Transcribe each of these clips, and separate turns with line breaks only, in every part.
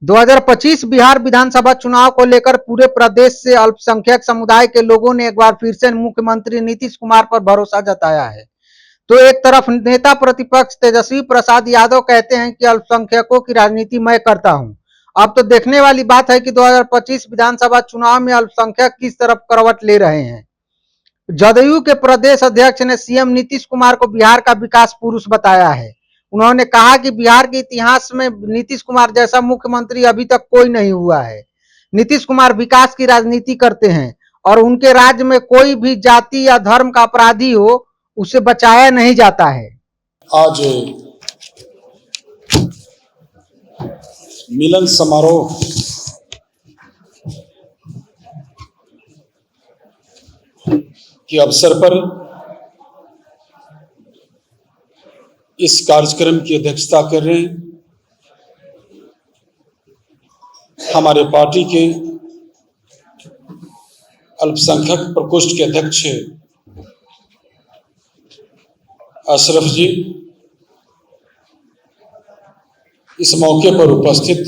2025 बिहार विधानसभा चुनाव को लेकर पूरे प्रदेश से अल्पसंख्यक समुदाय के लोगों ने एक बार फिर से मुख्यमंत्री नीतीश कुमार पर भरोसा जताया है। तो एक तरफ नेता प्रतिपक्ष तेजस्वी प्रसाद यादव कहते हैं कि अल्पसंख्यकों की राजनीति मैं करता हूं। अब तो देखने वाली बात है कि 2025 विधानसभा चुनाव में अल्पसंख्यक किस तरफ करवट ले रहे हैं। जदयू के प्रदेश अध्यक्ष ने सीएम नीतीश कुमार को बिहार का विकास पुरुष बताया है। उन्होंने कहा कि बिहार के इतिहास में नीतीश कुमार जैसा मुख्यमंत्री अभी तक कोई नहीं हुआ है। नीतीश कुमार विकास की राजनीति करते हैं और उनके राज्य में कोई भी जाति या धर्म का अपराधी हो उसे बचाया नहीं जाता है।
आज मिलन समारोह के अवसर पर इस कार्यक्रम की अध्यक्षता कर रहे हैं हमारे पार्टी के अल्पसंख्यक प्रकोष्ठ के अध्यक्ष अशरफ जी। इस मौके पर उपस्थित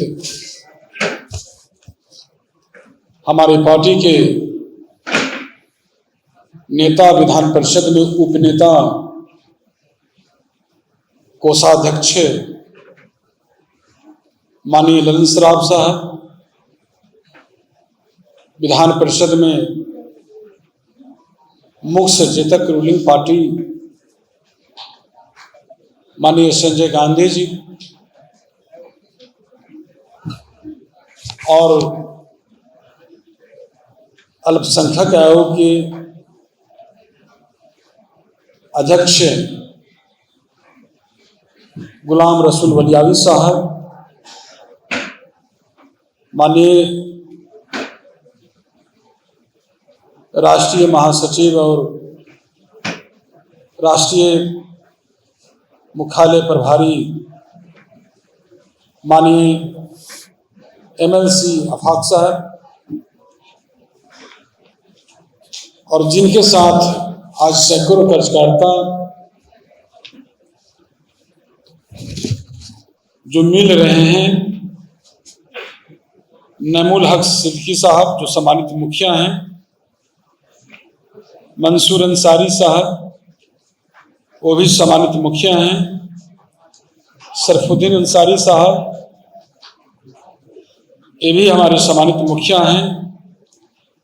हमारे पार्टी के नेता, विधान परिषद में उपनेता, कोषाध्यक्ष माननीय ललन सराफ साहब, विधान परिषद में मुख्य सचेतक रूलिंग पार्टी माननीय संजय गांधी जी और अल्पसंख्यक आयोग के अध्यक्ष गुलाम रसूल वलियावी साहब, माननीय राष्ट्रीय महासचिव और राष्ट्रीय मुख्यालय प्रभारी माननीय एमएलसी आफाक साहब और जिनके साथ आज सैकड़ों कार्यकर्ता जो मिल रहे हैं, नैमुल हक सिद्दीकी साहब जो सम्मानित मुखिया हैं, मंसूर अंसारी साहब वो भी सम्मानित मुखिया हैं, सरफुद्दीन अंसारी साहब ये भी हमारे सम्मानित मुखिया हैं,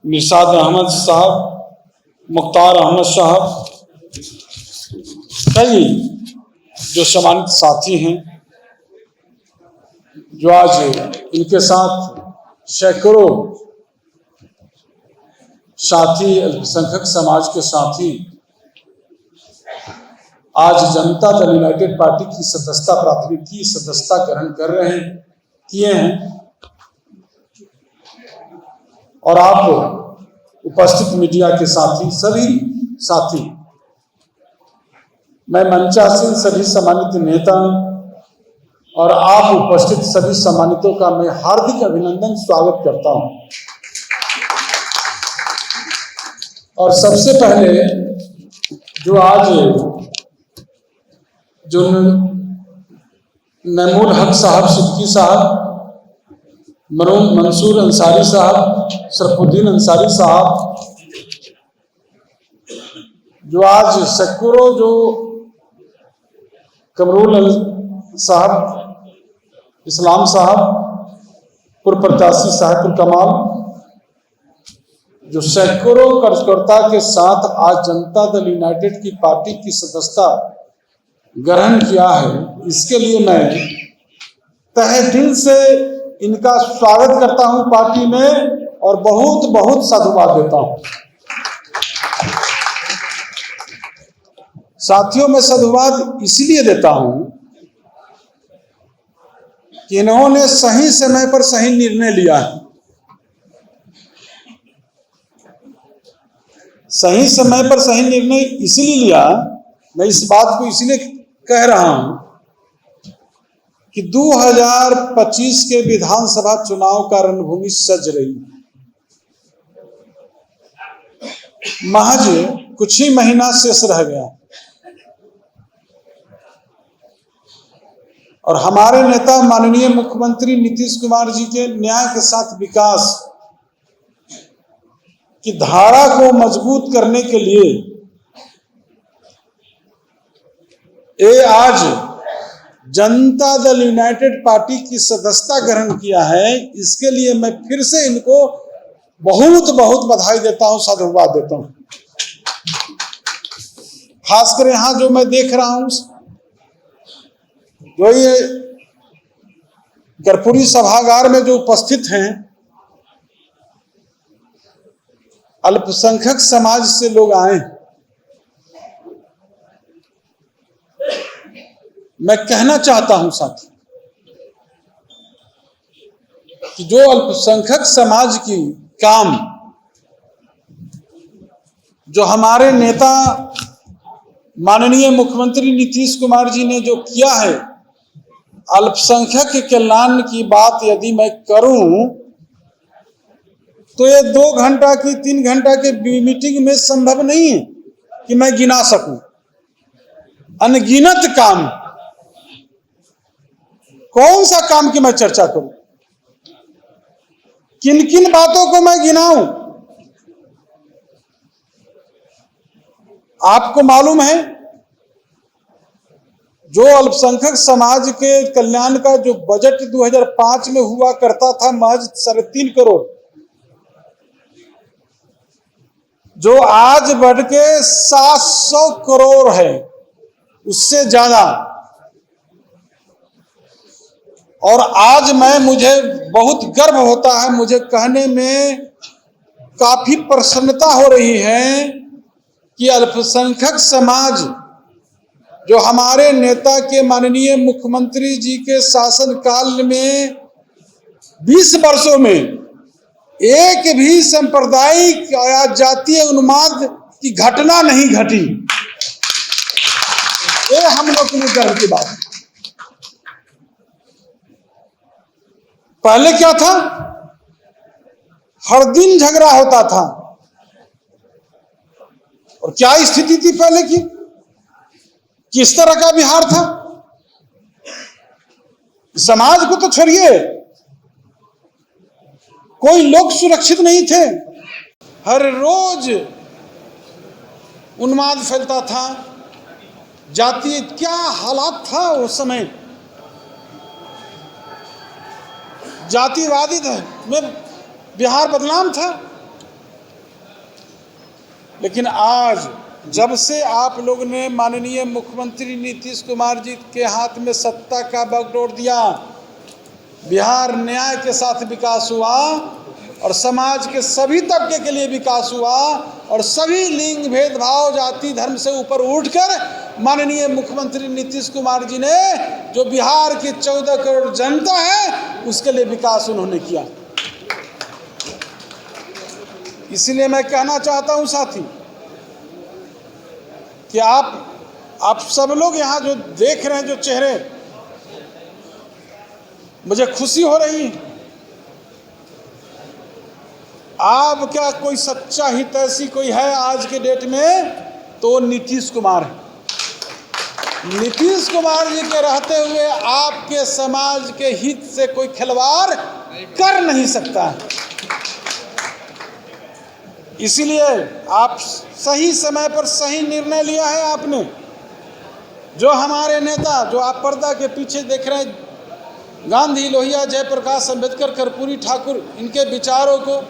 निशाद अहमद साहब, मुख्तार अहमद साहब, कई जो सम्मानित साथी हैं जो आज इनके साथ सैकड़ों साथी, अल्पसंख्यक समाज के साथी आज जनता दल यूनाइटेड पार्टी की सदस्यता प्राथमिकी सदस्यता ग्रहण कर रहे हैं, किए हैं। और आप उपस्थित मीडिया के साथी, सभी साथी, मैं मंचासीन सभी सम्मानित नेता और आप उपस्थित सभी सम्मानितों का मैं हार्दिक अभिनंदन स्वागत करता हूं। और सबसे पहले जो आज जो नैमुल हक साहब सिद्दीकी साहब, मंसूर अंसारी साहब, सरफुद्दीन अंसारी साहब जो आज सैकड़ों जो कमरुल साहब, इस्लाम साहब, पूर्व प्रत्याशी साहिबुल कमाल जो सैकड़ों कार्यकर्ता के साथ आज जनता दल यूनाइटेड की पार्टी की सदस्यता ग्रहण किया है, इसके लिए मैं तहे दिल से इनका स्वागत करता हूं पार्टी में और बहुत बहुत साधुवाद देता हूं। साथियों, मैं साधुवाद इसलिए देता हूं कि इन्होंने सही समय पर सही निर्णय लिया है। सही समय पर सही निर्णय इसलिए लिया, मैं इस बात को इसलिए कह रहा हूं कि 2025 के विधानसभा चुनाव का रणभूमि सज रही है। महज कुछ ही महीना शेष रह गया। और हमारे नेता माननीय मुख्यमंत्री नीतीश कुमार जी के न्याय के साथ विकास की धारा को मजबूत करने के लिए ये आज जनता दल यूनाइटेड पार्टी की सदस्यता ग्रहण किया है। इसके लिए मैं फिर से इनको बहुत बहुत बधाई देता हूं, साधुवाद देता हूं। खासकर यहां जो मैं देख रहा हूं, जो ये कर्पूरी सभागार में जो उपस्थित हैं, अल्पसंख्यक समाज से लोग आए। मैं कहना चाहता हूं साथी कि जो अल्पसंख्यक समाज की काम जो हमारे नेता माननीय मुख्यमंत्री नीतीश कुमार जी ने जो किया है, अल्पसंख्यक के कल्याण की बात यदि मैं करूं तो ये 2 घंटा की 3 घंटा के मीटिंग में संभव नहीं है कि मैं गिना सकूं। अनगिनत काम, कौन सा काम की मैं चर्चा करूं, किन किन बातों को मैं गिनाऊं। आपको मालूम है, जो अल्पसंख्यक समाज के कल्याण का जो बजट 2005 में हुआ करता था महज 3.5 करोड़, जो आज बढ़ के 700 करोड़ है, उससे ज्यादा। और आज मुझे बहुत गर्व होता है, मुझे कहने में काफी प्रसन्नता हो रही है कि अल्पसंख्यक समाज जो हमारे नेता के माननीय मुख्यमंत्री जी के शासनकाल में 20 वर्षों में एक भी सांप्रदायिक या जातीय उन्माद की घटना नहीं घटी। ये हम लोग के लिए गर्व की बात है। पहले क्या था, हर दिन झगड़ा होता था। और क्या स्थिति थी पहले की, किस तरह का बिहार था, समाज को तो छोड़िए, कोई लोग सुरक्षित नहीं थे। हर रोज उन्माद फैलता था, जातीय क्या हालात था उस समय, जातिवादी में बिहार बदनाम था। लेकिन आज जब से आप लोग ने माननीय मुख्यमंत्री नीतीश कुमार जी के हाथ में सत्ता का बागडोर दिया, बिहार न्याय के साथ विकास हुआ और समाज के सभी तबके के लिए विकास हुआ और सभी लिंग भेदभाव जाति धर्म से ऊपर उठकर माननीय मुख्यमंत्री नीतीश कुमार जी ने जो बिहार की 14 करोड़ जनता है उसके लिए विकास उन्होंने किया। इसलिए मैं कहना चाहता हूं साथी कि आप सब लोग यहां जो देख रहे हैं, जो चेहरे, मुझे खुशी हो रही है। आप क्या कोई सच्चा हितैषी कोई है आज के डेट में तो नीतीश कुमार है। नीतीश कुमार जी के रहते हुए आपके समाज के हित से कोई खिलवाड़ कर नहीं सकता है। इसीलिए आप सही समय पर सही निर्णय लिया है आपने। जो हमारे नेता, जो आप पर्दा के पीछे देख रहे हैं, गांधी, लोहिया, जयप्रकाश अंबेडकर, कर्पूरी ठाकुर, इनके विचारों को,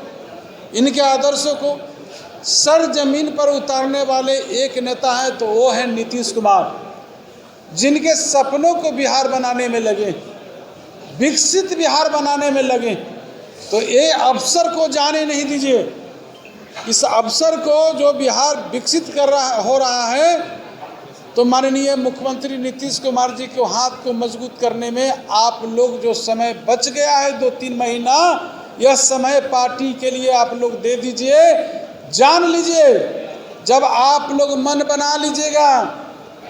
इनके आदर्शों को सर जमीन पर उतारने वाले एक नेता है तो वो है नीतीश कुमार, जिनके सपनों को बिहार बनाने में लगे, विकसित बिहार बनाने में लगे। तो ये अवसर को जाने नहीं दीजिए। इस अवसर को जो बिहार विकसित हो रहा है, तो माननीय मुख्यमंत्री नीतीश कुमार जी के हाथ को मजबूत करने में आप लोग जो समय बच गया है 2-3 महीना, यह समय पार्टी के लिए आप लोग दे दीजिए। जान लीजिए, जब आप लोग मन बना लीजिएगा,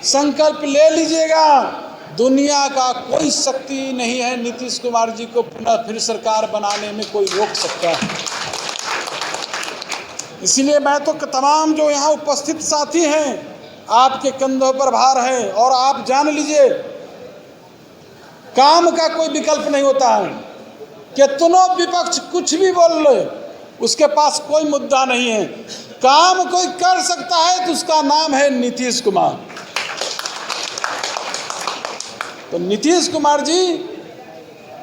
संकल्प ले लीजिएगा, दुनिया का कोई शक्ति नहीं है नीतीश कुमार जी को पुनः फिर सरकार बनाने में कोई रोक सकता है। इसलिए मैं तो तमाम जो यहाँ उपस्थित साथी हैं, आपके कंधों पर भार है और आप जान लीजिए काम का कोई विकल्प नहीं होता है। कितनों विपक्ष कुछ भी बोल ले, उसके पास कोई मुद्दा नहीं है। काम कोई कर सकता है तो उसका नाम है नीतीश कुमार। तो नीतीश कुमार जी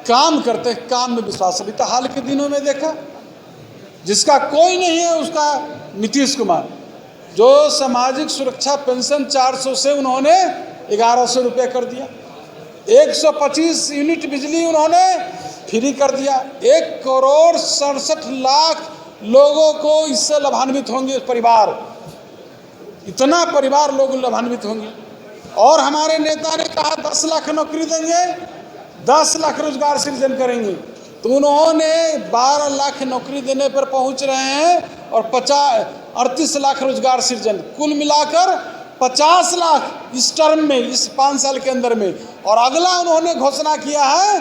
काम करते हैं, काम में विश्वास। अभी तो हाल के दिनों में देखा, जिसका कोई नहीं है उसका नीतीश कुमार, जो सामाजिक सुरक्षा पेंशन 400 से उन्होंने 1100 रुपये कर दिया, 125 यूनिट बिजली उन्होंने फ्री कर दिया, 1,67,00,000 लोगों को इससे लाभान्वित होंगे परिवार, इतना परिवार लोग लाभान्वित होंगे। और हमारे नेता ने कहा 10 लाख नौकरी देंगे, 10 लाख रोजगार सृजन करेंगे, तो उन्होंने 12 लाख नौकरी देने पर पहुंच रहे हैं और 38 लाख रोजगार सृजन, कुल मिलाकर 50 लाख इस टर्म में, इस 5 साल के अंदर में। और अगला उन्होंने घोषणा किया है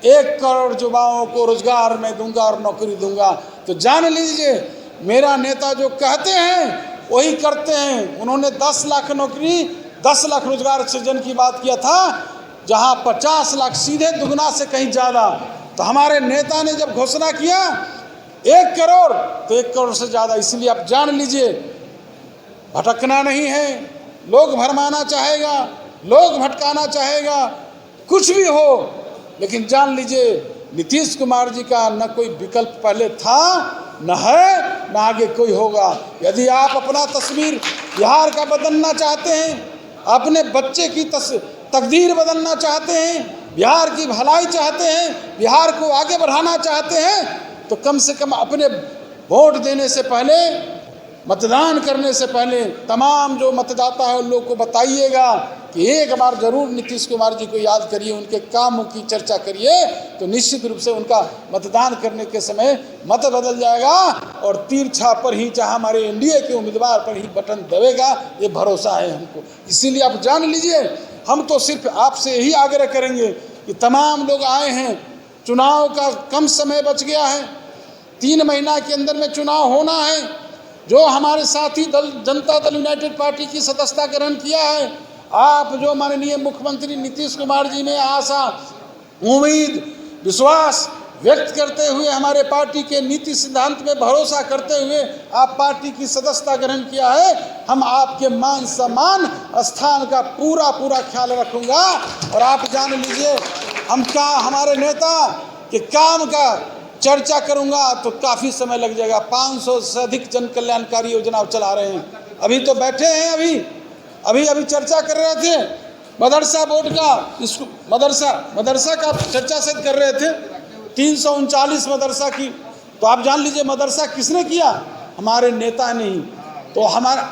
1 करोड़ युवाओं को रोजगार मैं दूंगा और नौकरी दूंगा। तो जान लीजिए, मेरा नेता जो कहते हैं वही करते हैं। उन्होंने 10 लाख नौकरी, 10 लाख रोजगार सृजन की बात किया था, जहां 50 लाख सीधे दुगना से कहीं ज़्यादा। तो हमारे नेता ने जब घोषणा किया 1 करोड़, तो 1 करोड़ से ज़्यादा। इसलिए आप जान लीजिए, भटकना नहीं है। लोग भरमाना चाहेगा, लोग भटकाना चाहेगा, कुछ भी हो, लेकिन जान लीजिए नीतीश कुमार जी का न कोई विकल्प पहले था, न है, न आगे कोई होगा। यदि आप अपना तस्वीर बिहार का बदलना चाहते हैं, अपने बच्चे की तकदीर बदलना चाहते हैं, बिहार की भलाई चाहते हैं, बिहार को आगे बढ़ाना चाहते हैं, तो कम से कम अपने वोट देने से पहले, मतदान करने से पहले तमाम जो मतदाता है उन लोग को बताइएगा कि एक बार जरूर नीतीश कुमार जी को याद करिए, उनके कामों की चर्चा करिए, तो निश्चित रूप से उनका मतदान करने के समय मत बदल जाएगा और तीर छाप पर ही, चाहे हमारे एनडीए के उम्मीदवार पर ही बटन दबेगा, ये भरोसा है हमको। इसीलिए आप जान लीजिए, हम तो सिर्फ आपसे यही आग्रह करेंगे कि तमाम लोग आए हैं, चुनाव का कम समय बच गया है, 3 महीना के अंदर में चुनाव होना है। जो हमारे साथी दल जनता दल यूनाइटेड पार्टी की सदस्यता ग्रहण किया है, आप जो माननीय मुख्यमंत्री नीतीश कुमार जी में आशा, उम्मीद, विश्वास व्यक्त करते हुए, हमारे पार्टी के नीति सिद्धांत में भरोसा करते हुए आप पार्टी की सदस्यता ग्रहण किया है, हम आपके मान सम्मान स्थान का पूरा ख्याल रखूंगा। और आप जान लीजिए, हमारे नेता के काम का चर्चा करूंगा तो काफ़ी समय लग जाएगा। 500 से अधिक जन कल्याणकारी योजना चला रहे हैं। अभी तो बैठे हैं, अभी चर्चा कर रहे थे मदरसा बोर्ड का, इसको मदरसा का चर्चा से कर रहे थे, 339 मदरसा की। तो आप जान लीजिए मदरसा किसने किया? हमारे नेता ने ही। तो हमारा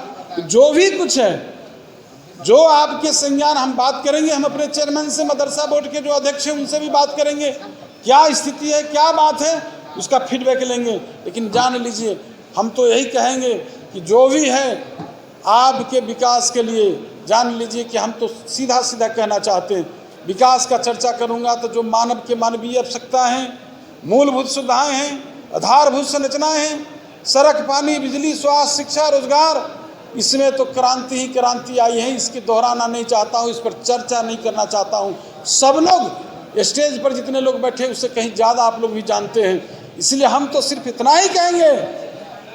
जो भी कुछ है, जो आपके संज्ञान हम बात करेंगे, हम अपने चेयरमैन से, मदरसा बोर्ड के जो अध्यक्ष हैं उनसे भी बात करेंगे, क्या स्थिति है, क्या बात है, उसका फीडबैक लेंगे। लेकिन जान लीजिए, हम तो यही कहेंगे कि जो भी है आपके विकास के लिए, जान लीजिए कि हम तो सीधा कहना चाहते हैं, विकास का चर्चा करूंगा तो जो मानव के मानवीय आवश्यकता हैं, मूलभूत सुविधाएं हैं, आधारभूत संरचनाएं हैं, सड़क, पानी, बिजली, स्वास्थ्य, शिक्षा, रोजगार, इसमें तो क्रांति ही क्रांति आई है। इसकी दोहराना नहीं चाहता हूँ, इस पर चर्चा नहीं करना चाहता हूँ। सब लोग स्टेज पर जितने लोग बैठे उससे कहीं ज़्यादा आप लोग भी जानते हैं। इसलिए हम तो सिर्फ इतना ही कहेंगे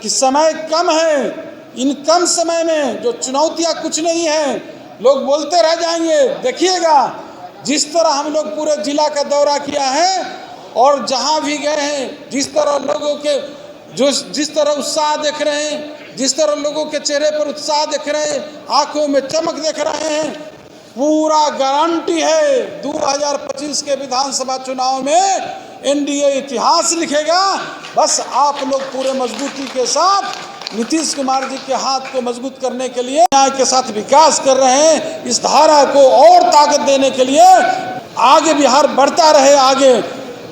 कि समय कम है, इन कम समय में जो चुनौतियां कुछ नहीं है, लोग बोलते रह जाएंगे। देखिएगा जिस तरह हम लोग पूरे जिला का दौरा किया है और जहां भी गए हैं, जिस तरह लोगों के जिस तरह उत्साह देख रहे हैं, जिस तरह लोगों के चेहरे पर उत्साह देख रहे हैं, आंखों में चमक देख रहे हैं, पूरा गारंटी है 2025 के विधानसभा चुनाव में एनडीए इतिहास लिखेगा। बस आप लोग पूरे मजबूती के साथ नीतीश कुमार जी के हाथ को मजबूत करने के लिए, न्याय के साथ विकास कर रहे हैं, इस धारा को और ताकत देने के लिए आगे बिहार बढ़ता रहे आगे,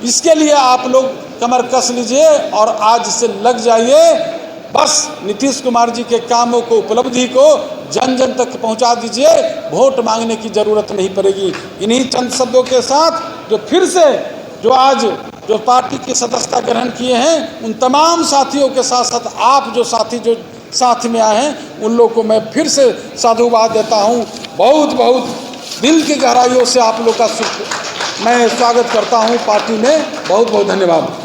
इसके लिए आप लोग कमर कस लीजिए और आज से लग जाइए। बस नीतीश कुमार जी के कामों को, उपलब्धि को जन जन तक पहुंचा दीजिए। वोट मांगने की जरूरत नहीं पड़ेगी। इन्हीं चंद शब्दों के साथ जो फिर से आज पार्टी की सदस्यता ग्रहण किए हैं, उन तमाम साथियों के साथ साथ आप जो साथ में आए हैं, उन लोगों को मैं फिर से साधुवाद देता हूं। बहुत बहुत दिल की गहराइयों से आप लोग का मैं स्वागत करता हूं पार्टी में। बहुत बहुत धन्यवाद।